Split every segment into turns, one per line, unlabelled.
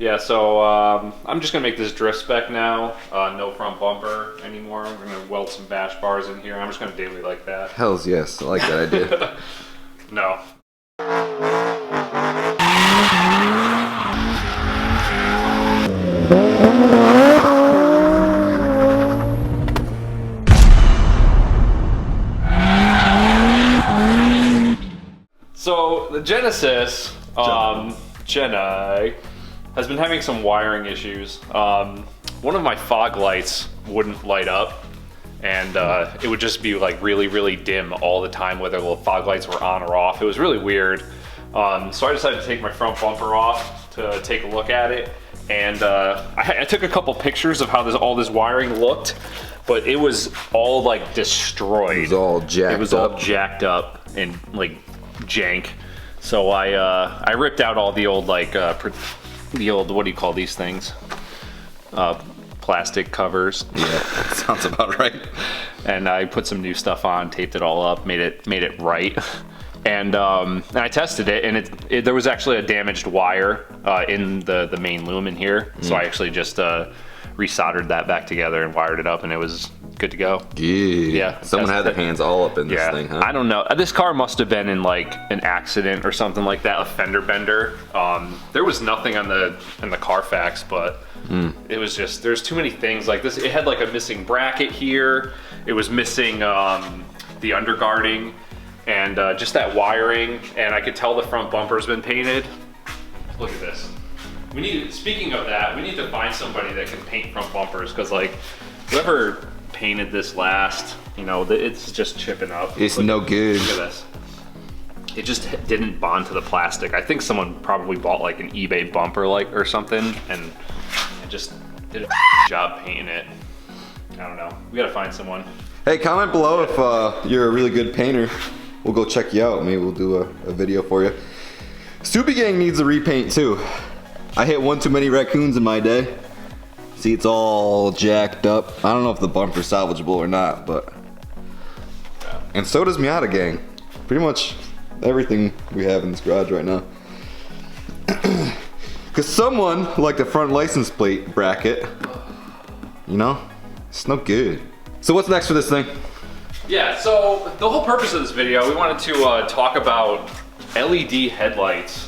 Yeah, so I'm just gonna make this drift spec now. No front bumper anymore. I'm gonna weld some bash bars in here. I'm just gonna daily like that.
Hells yes, I like that idea.
No. So the Genesis, Geni, has been having some wiring issues. One of my fog lights wouldn't light up, and it would just be like really dim all the time, whether the fog lights were on or off. It was really weird. So I decided to take my front bumper off to take a look at it, and I took a couple pictures of how all this wiring looked, but it was all like destroyed.
It was all jacked up.
It was all jacked up and like jank. So I ripped out all the old like the old, what do you call these things? Plastic covers.
Yeah, sounds about right.
And I put some new stuff on, taped it all up, made it right. And I tested it, and there was actually a damaged wire in the main lumen here. So I actually just resoldered that back together and wired it up, and it was good to go.
Yeah. Someone had their hands all up in this thing, huh?
I don't know. This car must have been in like an accident or something like that, a fender bender. There was nothing in the Carfax, but it was just, there's too many things like this. It had like a missing bracket here. It was missing the underguarding and just that wiring. And I could tell the front bumper's been painted. Look at this. Speaking of that, we need to find somebody that can paint front bumpers, because like whoever painted this last, you know, it's just chipping up.
It's no good.
Look at this. It just didn't bond to the plastic. I think someone probably bought like an eBay bumper or something, and just did a job painting it. I don't know. We gotta find someone.
Hey, comment below if you're a really good painter. We'll go check you out. Maybe we'll do a video for you. Soupy Gang needs a repaint too. I hit one too many raccoons in my day. See, it's all jacked up. I don't know if the bumper's salvageable or not, but... And so does Miata Gang. Pretty much everything we have in this garage right now. Because someone liked the front license plate bracket. You know? It's no good. So what's next for this thing?
Yeah, so the whole purpose of this video, we wanted to talk about LED headlights.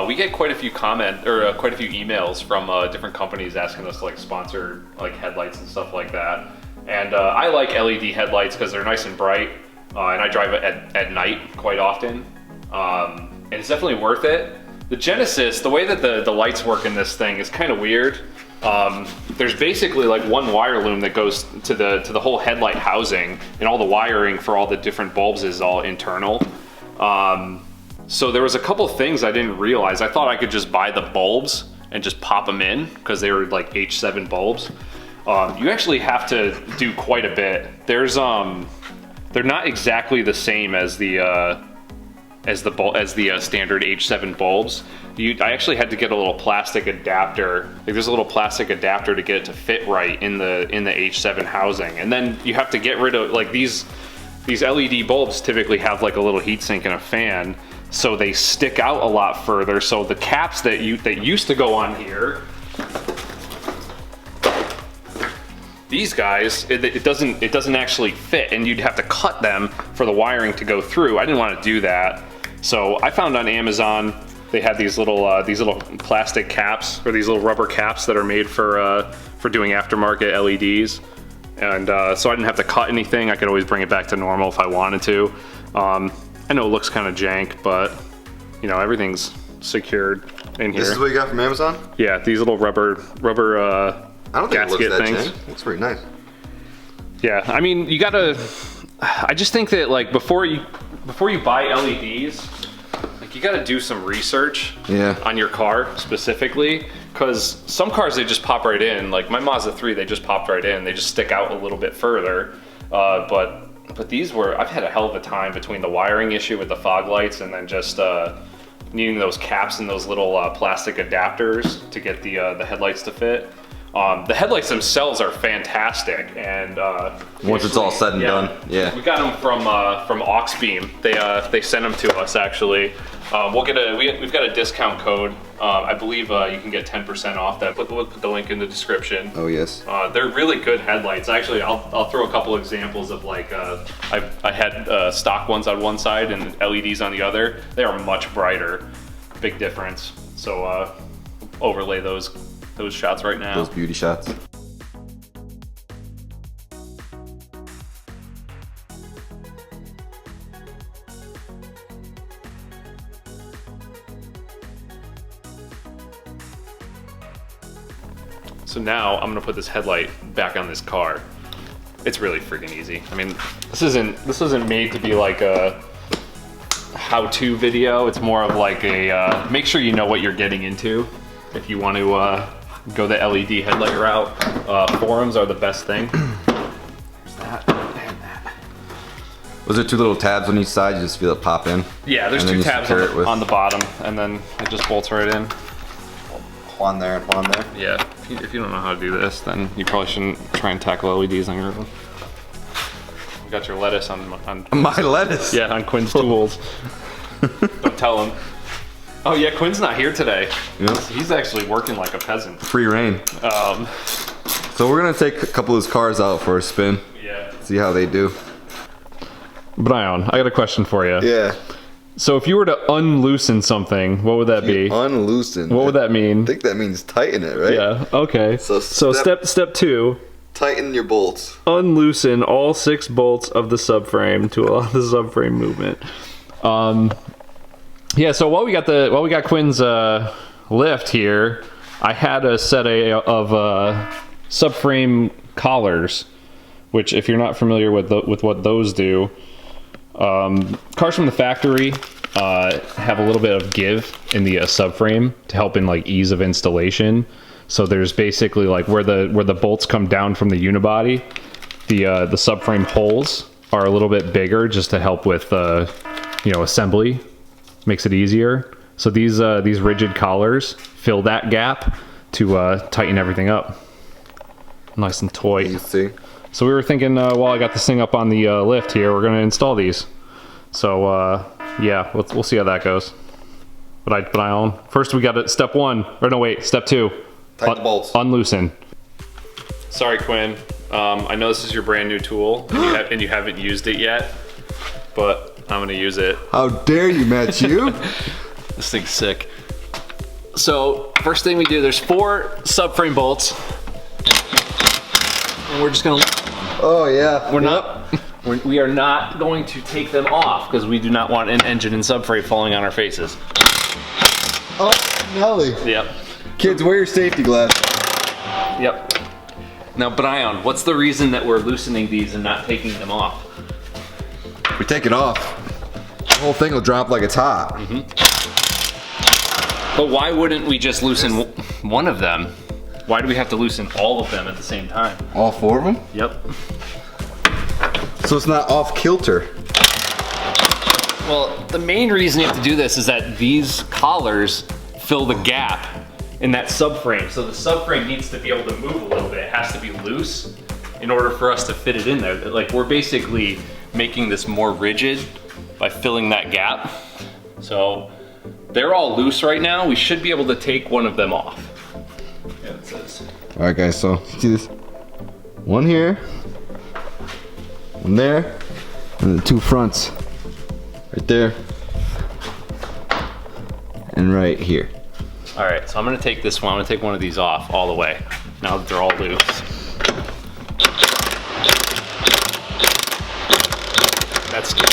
We get quite a few quite a few emails from different companies asking us to like sponsor like headlights and stuff like that. And I like LED headlights because they're nice and bright, and I drive it at night quite often. And it's definitely worth it. The Genesis, the way that the lights work in this thing is kind of weird. There's basically like one wire loom that goes to the whole headlight housing, and all the wiring for all the different bulbs is all internal. So there was a couple things I didn't realize. I thought I could just buy the bulbs and just pop them in because they were like H7 bulbs. You actually have to do quite a bit. There's they're not exactly the same as the standard H7 bulbs. I actually had to get a little plastic adapter. Like there's a little plastic adapter to get it to fit right in the H7 housing, and then you have to get rid of like these LED bulbs typically have like a little heatsink and a fan. So they stick out a lot further. So the caps that used to go on here, these guys, it doesn't actually fit, and you'd have to cut them for the wiring to go through. I didn't want to do that, so I found on Amazon they had these little plastic caps, or these little rubber caps that are made for doing aftermarket LEDs, and so I didn't have to cut anything. I could always bring it back to normal if I wanted to. I know it looks kind of jank, but you know, everything's secured in here.
This is what you got from Amazon?
Yeah, these little rubber
I don't think
gasket
it looks that
things.
jank. Looks pretty nice.
Yeah, I mean, you gotta. I just think that like before you buy LEDs, like you gotta do some research on your car specifically, because some cars they just pop right in. Like my Mazda 3, they just popped right in. They just stick out a little bit further, But these I've had a hell of a time between the wiring issue with the fog lights and then just needing those caps and those little plastic adapters to get the headlights to fit. The headlights themselves are fantastic, and
Once it's all said and done, yeah.
We got them from Auxbeam. They sent them to us actually. We've got a discount code. I believe you can get 10% off that. We'll put the link in the description.
Oh yes.
They're really good headlights. Actually, I'll throw a couple examples of like I had stock ones on one side and LEDs on the other. They are much brighter. Big difference. So overlay those shots right now.
Those beauty shots.
So now I'm gonna put this headlight back on this car. It's really freaking easy. I mean, this isn't made to be like a how-to video. It's more of like a make sure you know what you're getting into if you want to go the LED headlight route. Forums are the best thing. There's that and that.
Was there two little tabs on each side? You just feel it pop in?
Yeah, there's two tabs on the bottom, and then it just bolts right in.
One there and one there.
Yeah, if you don't know how to do this, then you probably shouldn't try and tackle LEDs on your own. You got your lettuce on
my lettuce?
Yeah, on Quinn's tools. Don't tell him. Oh yeah, Quinn's not here today.
Yep.
He's actually working like a peasant.
Free reign. So we're gonna take a couple of those cars out for a spin.
Yeah.
See how they do.
Brian, I got a question for you.
Yeah.
So if you were to unloosen something, what would that be?
Unloosen.
What would that mean?
I think that means tighten it, right?
Yeah, okay. So step 2.
Tighten your bolts.
Unloosen all 6 bolts of the subframe to allow the subframe movement. Yeah, so while we got Quinn's lift here, I had a set of subframe collars, which if you're not familiar with what those do, cars from the factory have a little bit of give in the subframe to help in like ease of installation. So there's basically like where the bolts come down from the unibody, the subframe holes are a little bit bigger just to help with assembly. Makes it easier. So these rigid collars fill that gap to tighten everything up. Nice and taut.
You see.
So we were thinking, while I got this thing up on the lift here, we're gonna install these. So yeah, we'll see how that goes. But I own. First we got it. Step 1. Or no, wait. Step 2.
Tighten the bolts.
Unloosen. Sorry, Quinn. I know this is your brand new tool, and you haven't used it yet, but I'm gonna use it.
How dare you, Matthew?
This thing's sick. So first thing we do, there's 4 subframe bolts, and we're just gonna.
Oh yeah.
We are not going to take them off because we do not want an engine and subframe falling on our faces.
Oh, Nelly.
Yep.
Kids, wear your safety glasses.
Yep. Now, Brian, what's the reason that we're loosening these and not taking them off?
If we take it off, the whole thing will drop like it's hot.
Mm-hmm. But why wouldn't we just loosen one of them? Why do we have to loosen all of them at the same time?
All 4 of them?
Yep.
So it's not off kilter.
Well, the main reason you have to do this is that these collars fill the gap in that subframe. So the subframe needs to be able to move a little bit. It has to be loose in order for us to fit it in there. Like, we're basically making this more rigid by filling that gap. So they're all loose right now. We should be able to take one of them off. Yeah, it says.
All right, guys, so see this? One here, one there, and the 2 fronts. Right there, and right here.
All right, so I'm gonna take this one. I'm gonna take one of these off all the way, now that they're all loose. That's good.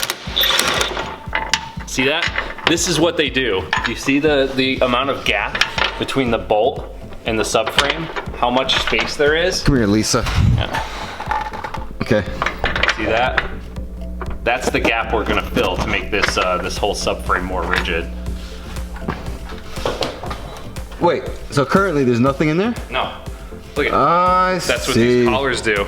See that? This is what they do. You see the amount of gap between the bolt and the subframe? How much space there is?
Come here, Lisa.
Yeah.
Okay.
See that? That's the gap we're gonna fill to make this this whole subframe more rigid.
Wait, so currently there's nothing in there?
No. Look at
That's
what these collars do.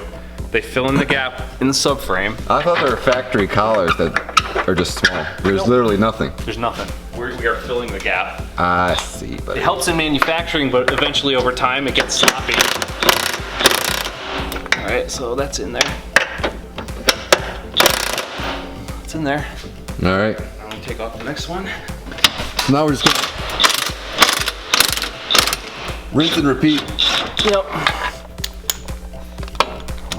They fill in the gap in the subframe.
I thought they were factory collars that are just small. There's literally nothing.
There's nothing. We are filling the gap.
I see, buddy.
It helps in manufacturing, but eventually over time it gets sloppy. right, so that's in there. It's in there.
All right.
I'm gonna take off the next one.
So now we're just gonna rinse and repeat.
Yep.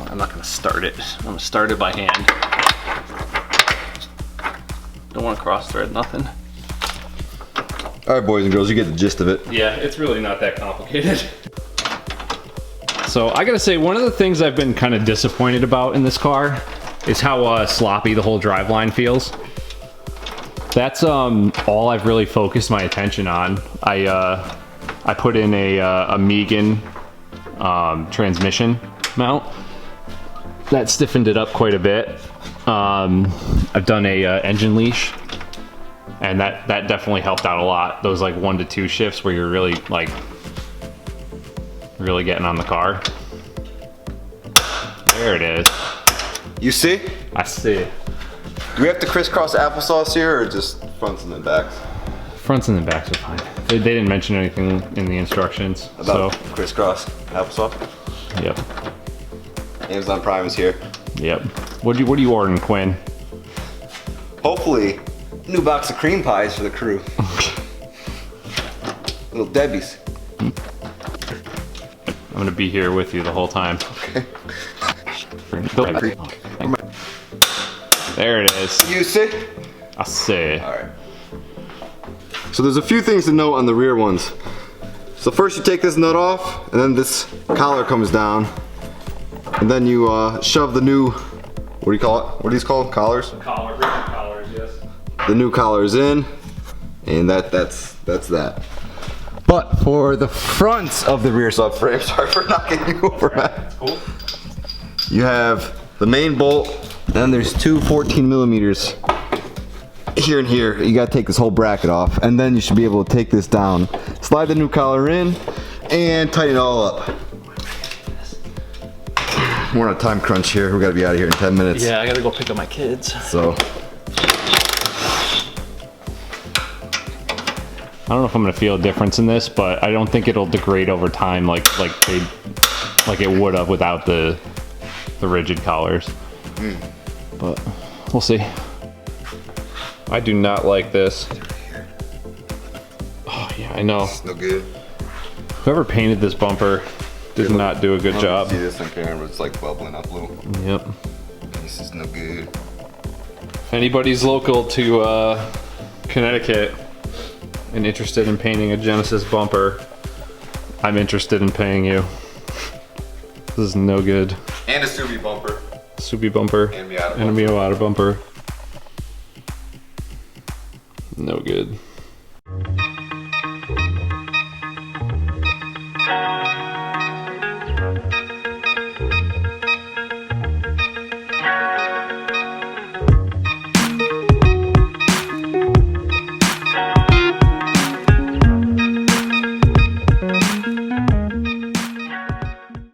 I'm not gonna start it. I'm gonna start it by hand. Don't want to cross thread nothing.
All right, boys and girls, you get the gist of it.
Yeah, it's really not that complicated. So I gotta say, one of the things I've been kind of disappointed about in this car is how sloppy the whole driveline feels. That's all I've really focused my attention on. I put in a Megan transmission mount. That stiffened it up quite a bit. I've done a engine leash, and that definitely helped out a lot. Those like 1 to 2 shifts where you're really getting on the car. There it is.
You see?
I see.
Do we have to crisscross applesauce here, or just fronts and then backs?
Fronts and the backs are fine. They didn't mention anything in the instructions.
About crisscross applesauce?
Yep.
Amazon Prime is here.
Yep. What are you ordering, Quinn?
Hopefully, a new box of cream pies for the crew. Little Debbie's.
I'm gonna be here with you the whole time.
Okay.
There it is.
You see?
I see.
All right. So there's a few things to note on the rear ones. So first you take this nut off, and then this collar comes down, and then you shove the new, what do you call it? What are these called? Collars?
Collar, rigid collars, yes.
The new collars in, and that's that. But for the fronts of the rear subframe, sorry for knocking you over, man.
Cool.
You have the main bolt, and then there's two 14 millimeters here and here. You gotta take this whole bracket off, and then you should be able to take this down, slide the new collar in, and tighten it all up. We're on a time crunch here. We gotta be out of here in 10 minutes.
Yeah, I gotta go pick up my kids.
So.
I don't know if I'm gonna feel a difference in this, but I don't think it'll degrade over time like it would have without the rigid collars. But we'll see. I do not like this. Oh yeah, I know.
It's no good.
Whoever painted this bumper did not do a good job.
See this on camera? It's like bubbling up a little.
Yep.
This is no good.
If anybody's local to Connecticut and interested in painting a Genesis bumper, I'm interested in paying you. This is no good.
And a Subi bumper.
Subi bumper.
And Miata
And a Miata bumper. No good.